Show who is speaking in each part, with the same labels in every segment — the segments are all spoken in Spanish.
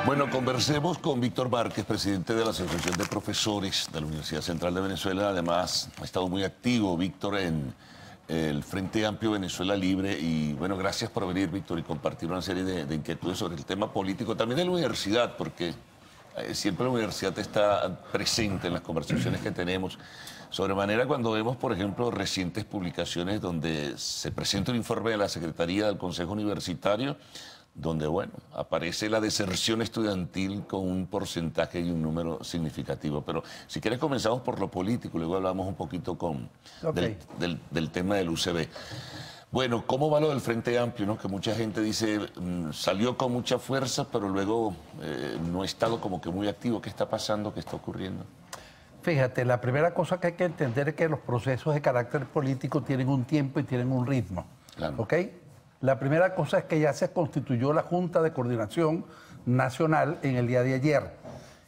Speaker 1: Bueno, conversemos con Víctor Márquez, presidente de la Asociación de Profesores de la Universidad Central de Venezuela. Además, ha estado muy activo, Víctor, en el Frente Amplio Venezuela Libre. Y bueno, gracias por venir, Víctor, y compartir una serie de inquietudes sobre el tema político, también de la universidad, porque siempre la universidad está presente en las conversaciones que tenemos. Sobremanera cuando vemos, por ejemplo, recientes publicaciones donde se presenta un informe de la Secretaría del Consejo Universitario, donde, bueno, aparece la deserción estudiantil con un porcentaje y un número significativo. Pero si quieres comenzamos por lo político, luego hablamos un poquito del tema del UCB. Bueno, ¿cómo va lo del Frente Amplio, no? Que mucha gente dice, salió con mucha fuerza, pero luego no ha estado como que muy activo. ¿Qué está pasando? ¿Qué está ocurriendo?
Speaker 2: Fíjate, la primera cosa que hay que entender es que los procesos de carácter político tienen un tiempo y tienen un ritmo. Claro. ¿Ok? La primera cosa es que ya se constituyó la Junta de Coordinación Nacional en el día de ayer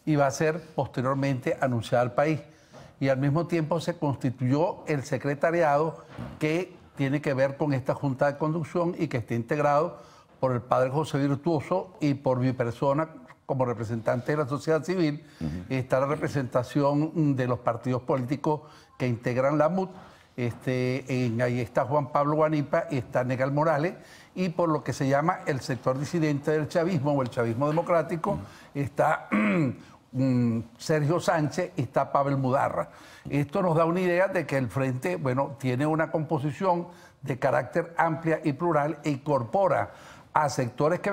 Speaker 2: y va a ser posteriormente anunciada al país. Y al mismo tiempo se constituyó el secretariado que tiene que ver con esta Junta de Conducción y que está integrado por el padre José Virtuoso y por mi persona como representante de la sociedad civil. Está la representación de los partidos políticos que integran la MUT. Ahí está Juan Pablo Guanipa y está Negal Morales, y por lo que se llama el sector disidente del chavismo o el chavismo democrático está Sergio Sánchez y está Pavel Mudarra. Esto nos da una idea de que el Frente, bueno, tiene una composición de carácter amplia y plural e incorpora a sectores que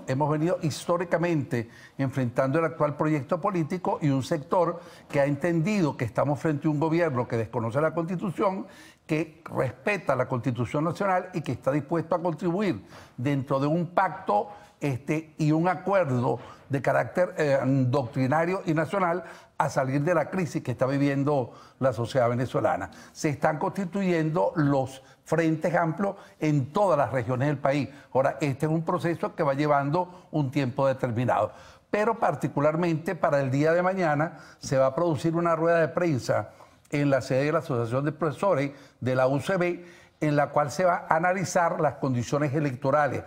Speaker 2: hemos venido históricamente enfrentando el actual proyecto político y un sector que ha entendido que estamos frente a un gobierno que desconoce la Constitución, que respeta la Constitución Nacional y que está dispuesto a contribuir dentro de un pacto y un acuerdo de carácter doctrinario y nacional a salir de la crisis que está viviendo la sociedad venezolana. Se están constituyendo los frentes amplios en todas las regiones del país. Ahora, este es un proceso que va llevando un tiempo determinado. Pero particularmente para el día de mañana se va a producir una rueda de prensa en la sede de la Asociación de Profesores de la UCB, en la cual se va a analizar las condiciones electorales.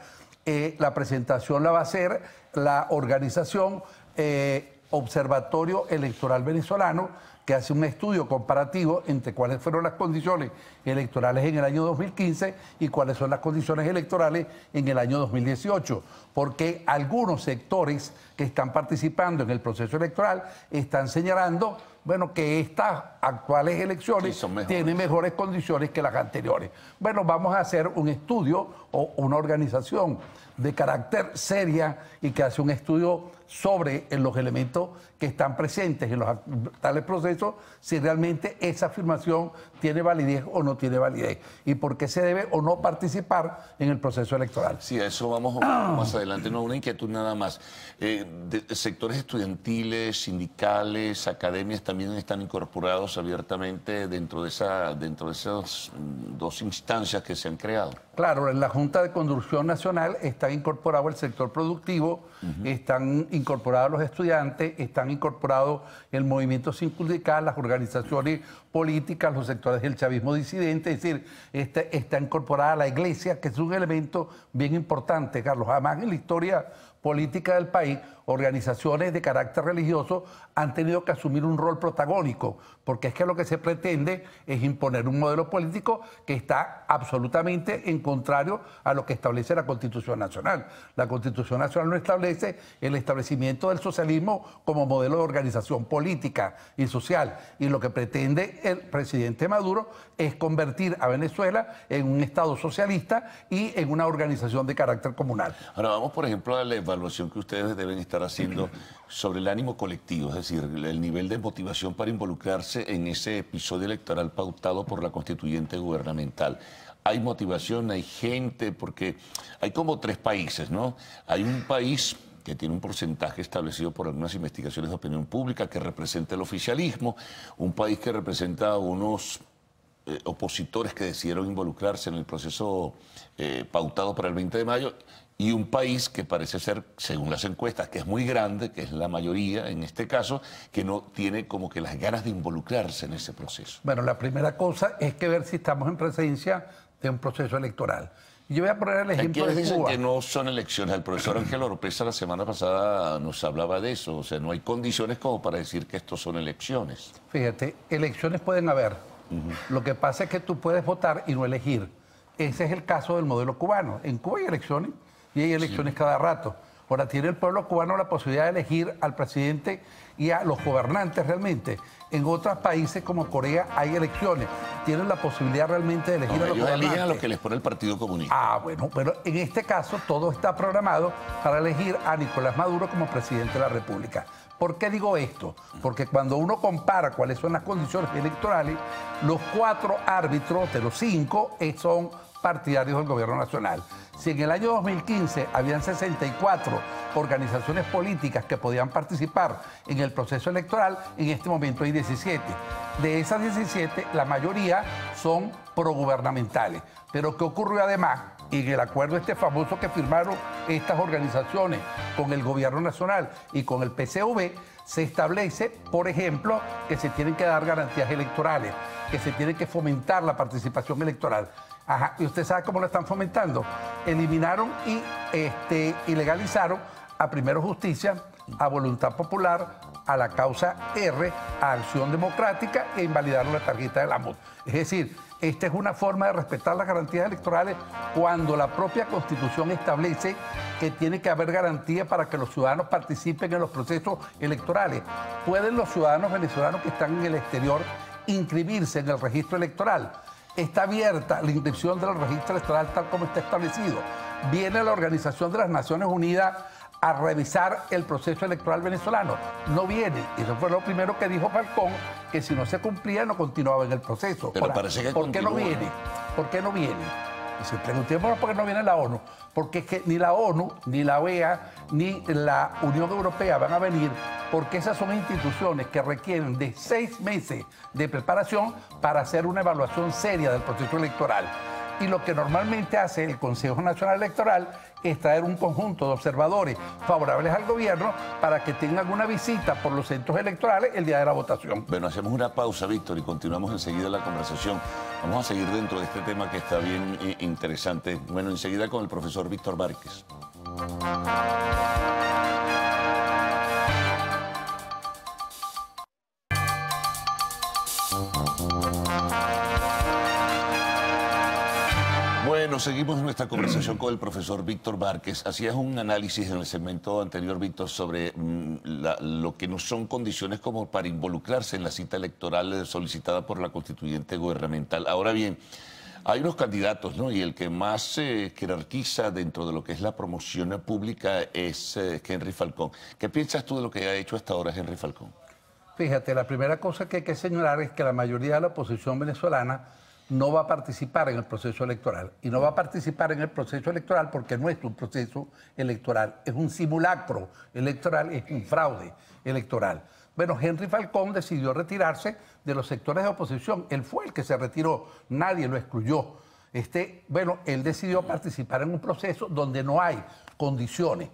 Speaker 2: La presentación la va a hacer la organización Observatorio Electoral Venezolano, que hace un estudio comparativo entre cuáles fueron las condiciones electorales en el año 2015 y cuáles son las condiciones electorales en el año 2018, porque algunos sectores que están participando en el proceso electoral están señalando, bueno, que estas actuales elecciones tienen mejores condiciones que las anteriores. Bueno, vamos a hacer un estudio o una organización de carácter seria y que hace un estudio sobre los elementos que están presentes en los tales procesos, si realmente esa afirmación tiene validez o no tiene validez y por qué se debe o no participar en el proceso electoral.
Speaker 1: Sí, a eso vamos más adelante. No, una inquietud nada más. Sectores estudiantiles, sindicales, academias también están incorporados abiertamente dentro de esas dos instancias que se han creado.
Speaker 2: Claro, en la Junta de Conducción Nacional está incorporado el sector productivo, están incorporados los estudiantes, están incorporados el movimiento sindical, las organizaciones políticas, los sectores del chavismo disidente, es decir, está incorporada la iglesia, que es un elemento bien importante, Carlos. Además, en la historia política del país, organizaciones de carácter religioso han tenido que asumir un rol protagónico, porque es que lo que se pretende es imponer un modelo político que está absolutamente en contrario a lo que establece la Constitución Nacional. La Constitución Nacional no establece el establecimiento del socialismo como modelo de organización política y social, y lo que pretende el presidente Maduro es convertir a Venezuela en un Estado socialista y en una organización de carácter comunal.
Speaker 1: Ahora vamos, por ejemplo, a la evaluación que ustedes deben estar haciendo sobre el ánimo colectivo, es decir, el nivel de motivación para involucrarse en ese episodio electoral pautado por la constituyente gubernamental. Hay motivación, hay gente, porque hay como tres países, ¿no? Hay un país que tiene un porcentaje establecido por algunas investigaciones de opinión pública que representa el oficialismo, un país que representa a unos opositores que decidieron involucrarse en el proceso pautado para el 20 de mayo, y un país que parece ser, según las encuestas, que es muy grande, que es la mayoría en este caso, que no tiene como que las ganas de involucrarse en ese proceso.
Speaker 2: Bueno, la primera cosa es que ver si estamos en presencia de un proceso electoral. Y yo voy a poner el ejemplo de
Speaker 1: dicen
Speaker 2: Cuba.
Speaker 1: que no son elecciones. El profesor Ángel Oropesa la semana pasada nos hablaba de eso. O sea, no hay condiciones como para decir que estos son elecciones.
Speaker 2: Fíjate, elecciones pueden haber. Lo que pasa es que tú puedes votar y no elegir. Ese es el caso del modelo cubano. En Cuba hay elecciones y hay elecciones cada rato. Ahora tiene el pueblo cubano la posibilidad de elegir al presidente y a los gobernantes realmente. En otros países como Corea hay elecciones. Tienen la posibilidad realmente de elegir a los gobernantes.
Speaker 1: Ellos eligen a los que les pone el Partido Comunista.
Speaker 2: Ah, bueno, pero en este caso todo está programado para elegir a Nicolás Maduro como presidente de la República. ¿Por qué digo esto? Porque cuando uno compara cuáles son las condiciones electorales, los 4 árbitros de los 5 son partidarios del gobierno nacional. Si en el año 2015 habían 64 organizaciones políticas que podían participar en el proceso electoral, en este momento hay 17. De esas 17, la mayoría son progubernamentales. Pero ¿qué ocurrió además? En el acuerdo este famoso que firmaron estas organizaciones con el gobierno nacional y con el PCV, se establece, por ejemplo, que se tienen que dar garantías electorales, que se tiene que fomentar la participación electoral. Ajá, ¿y usted sabe cómo lo están fomentando? Eliminaron y legalizaron a Primero Justicia, a Voluntad Popular, a la Causa R, a Acción Democrática e invalidaron la tarjeta de la MUD. Es decir, esta es una forma de respetar las garantías electorales cuando la propia Constitución establece que tiene que haber garantía para que los ciudadanos participen en los procesos electorales. ¿Pueden los ciudadanos venezolanos que están en el exterior inscribirse en el registro electoral? Está abierta la inscripción del registro electoral tal como está establecido. Viene la Organización de las Naciones Unidas a revisar el proceso electoral venezolano. No viene. Eso fue lo primero que dijo Falcón, que si no se cumplía no continuaba en el proceso.
Speaker 1: Pero ahora, parece que
Speaker 2: ¿por qué no viene? ¿Por qué no viene? Y si preguntémonos por qué no viene la ONU, porque es que ni la ONU, ni la OEA, ni la Unión Europea van a venir, porque esas son instituciones que requieren de 6 meses de preparación para hacer una evaluación seria del proceso electoral. Y lo que normalmente hace el Consejo Nacional Electoral es traer un conjunto de observadores favorables al gobierno para que tengan una visita por los centros electorales el día de la votación.
Speaker 1: Bueno, hacemos una pausa, Víctor, y continuamos enseguida la conversación. Vamos a seguir dentro de este tema que está bien interesante. Bueno, enseguida con el profesor Víctor Márquez. Bueno, seguimos nuestra conversación con el profesor Víctor Márquez. Hacías un análisis en el segmento anterior, Víctor, sobre lo que no son condiciones como para involucrarse en la cita electoral solicitada por la constituyente gubernamental. Ahora bien, hay unos candidatos, ¿no? Y el que más jerarquiza dentro de lo que es la promoción pública es Henry Falcón. ¿Qué piensas tú de lo que ha hecho hasta ahora Henry Falcón?
Speaker 2: Fíjate, la primera cosa que hay que señalar es que la mayoría de la oposición venezolana no va a participar en el proceso electoral. Y no va a participar en el proceso electoral porque no es un proceso electoral, es un simulacro electoral, es un fraude electoral. Bueno, Henry Falcón decidió retirarse de los sectores de oposición. Él fue el que se retiró, nadie lo excluyó. Bueno, él decidió participar en un proceso donde no hay condiciones.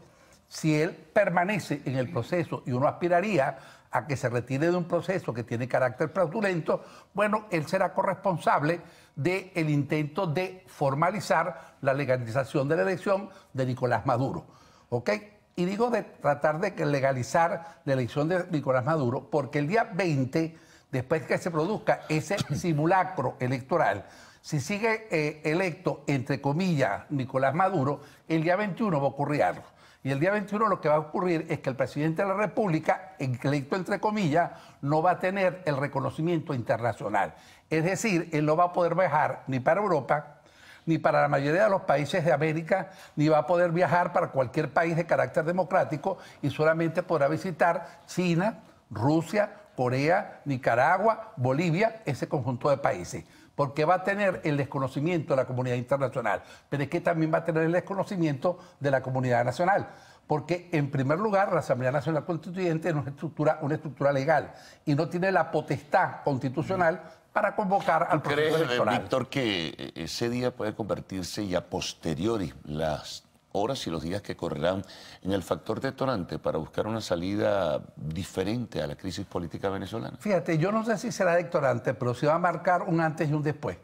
Speaker 2: Si él permanece en el proceso y uno aspiraría a que se retire de un proceso que tiene carácter fraudulento, bueno, él será corresponsable del intento de formalizar la legalización de la elección de Nicolás Maduro. ¿Ok? Y digo de tratar de legalizar la elección de Nicolás Maduro porque el día 20, después que se produzca ese simulacro electoral, si sigue electo, entre comillas, Nicolás Maduro, el día 21 va a ocurrir algo. Y el día 21 lo que va a ocurrir es que el presidente de la República, electo entre comillas, no va a tener el reconocimiento internacional. Es decir, él no va a poder viajar ni para Europa, ni para la mayoría de los países de América, ni va a poder viajar para cualquier país de carácter democrático y solamente podrá visitar China, Rusia, Corea, Nicaragua, Bolivia, ese conjunto de países. Porque va a tener el desconocimiento de la comunidad internacional, pero es que también va a tener el desconocimiento de la comunidad nacional. Porque, en primer lugar, la Asamblea Nacional Constituyente es una estructura legal y no tiene la potestad constitucional para convocar al proceso electoral.
Speaker 1: ¿Crees, Víctor, que ese día puede convertirse ya posteriori las horas y los días que correrán en el factor detonante para buscar una salida diferente a la crisis política venezolana?
Speaker 2: Fíjate, yo no sé si será detonante, pero sí va a marcar un antes y un después.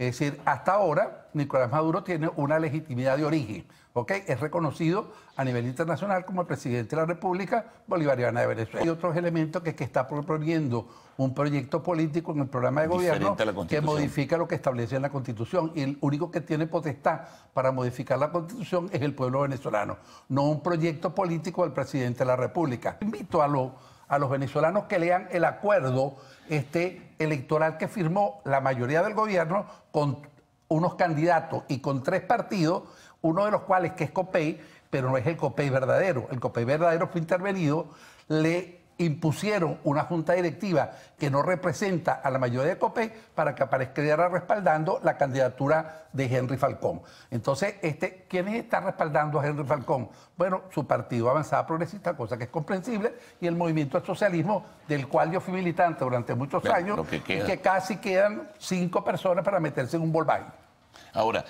Speaker 2: Es decir, hasta ahora Nicolás Maduro tiene una legitimidad de origen, ¿ok? Es reconocido a nivel internacional como el presidente de la República Bolivariana de Venezuela. Hay otros elementos que es que está proponiendo un proyecto político en el programa de gobierno que modifica lo que establece en la Constitución. Y el único que tiene potestad para modificar la Constitución es el pueblo venezolano, no un proyecto político del presidente de la República. Invito a los venezolanos que lean el acuerdo electoral que firmó la mayoría del gobierno con unos candidatos y con 3 partidos, uno de los cuales que es COPEI, pero no es el COPEI verdadero. El COPEI verdadero fue intervenido, le impusieron una junta directiva que no representa a la mayoría de COPEI para que apareciera respaldando la candidatura de Henry Falcón. Entonces, ¿quiénes están respaldando a Henry Falcón? Bueno, su partido Avanzada Progresista, cosa que es comprensible, y el Movimiento al Socialismo, del cual yo fui militante durante muchos años, y que casi quedan 5 personas para meterse en un Volkswagen.
Speaker 1: Ahora,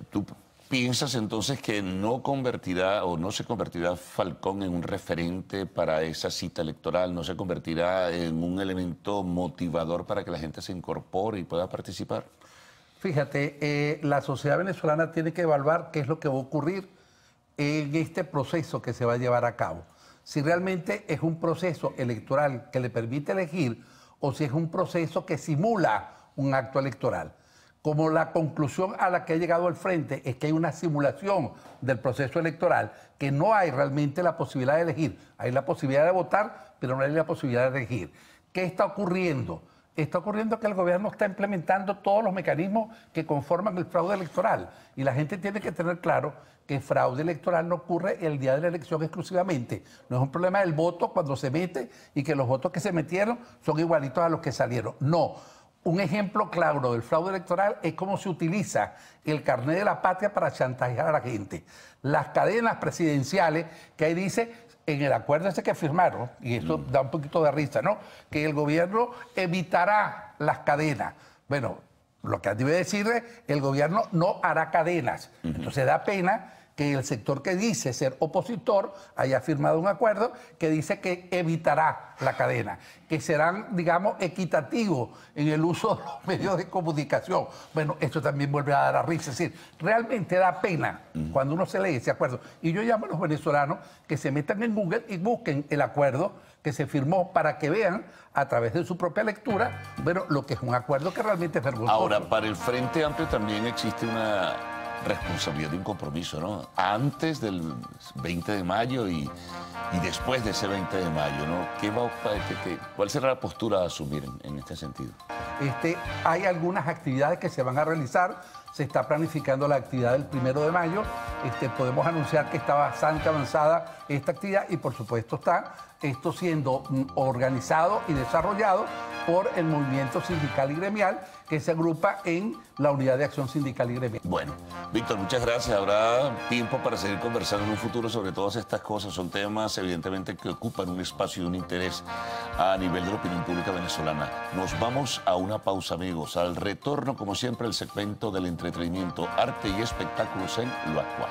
Speaker 1: tú ¿piensas entonces que no convertirá o no se convertirá Falcón en un referente para esa cita electoral? ¿No se convertirá en un elemento motivador para que la gente se incorpore y pueda participar?
Speaker 2: Fíjate, la sociedad venezolana tiene que evaluar qué es lo que va a ocurrir en este proceso que se va a llevar a cabo. Si realmente es un proceso electoral que le permite elegir o si es un proceso que simula un acto electoral. Como la conclusión a la que ha llegado el Frente es que hay una simulación del proceso electoral, que no hay realmente la posibilidad de elegir. Hay la posibilidad de votar, pero no hay la posibilidad de elegir. ¿Qué está ocurriendo? Está ocurriendo que el gobierno está implementando todos los mecanismos que conforman el fraude electoral. Y la gente tiene que tener claro que el fraude electoral no ocurre el día de la elección exclusivamente. No es un problema del voto cuando se mete y que los votos que se metieron son igualitos a los que salieron. No. Un ejemplo claro del fraude electoral es cómo se utiliza el carnet de la patria para chantajear a la gente. Las cadenas presidenciales, que ahí dice en el acuerdo ese que firmaron, y eso da un poquito de risa, ¿no? Que el gobierno evitará las cadenas. Bueno, lo que debe decir es el gobierno no hará cadenas. Entonces da pena que el sector que dice ser opositor haya firmado un acuerdo que dice que evitará la cadena, que serán, digamos, equitativos en el uso de los medios de comunicación. Bueno, esto también vuelve a dar a risa. Es decir, realmente da pena cuando uno se lee ese acuerdo. Y yo llamo a los venezolanos que se metan en Google y busquen el acuerdo que se firmó para que vean a través de su propia lectura, bueno, lo que es un acuerdo que realmente es vergonzoso.
Speaker 1: Ahora, para el Frente Amplio también existe una responsabilidad y un compromiso, ¿no? Antes del 20 de mayo y después de ese 20 de mayo, ¿no? ¿Cuál será la postura a asumir en este sentido?
Speaker 2: Hay algunas actividades que se van a realizar. Se está planificando la actividad del 1 de mayo. Podemos anunciar que está bastante avanzada esta actividad y, por supuesto, está esto siendo organizado y desarrollado por el movimiento sindical y gremial que se agrupa en la Unidad de Acción Sindical y Gremial.
Speaker 1: Bueno, Víctor, muchas gracias. Habrá tiempo para seguir conversando en un futuro sobre todas estas cosas. Son temas, evidentemente, que ocupan un espacio y un interés a nivel de la opinión pública venezolana. Nos vamos a una pausa, amigos. Al retorno, como siempre, el segmento del entretenimiento, arte y espectáculos en Lo Actual.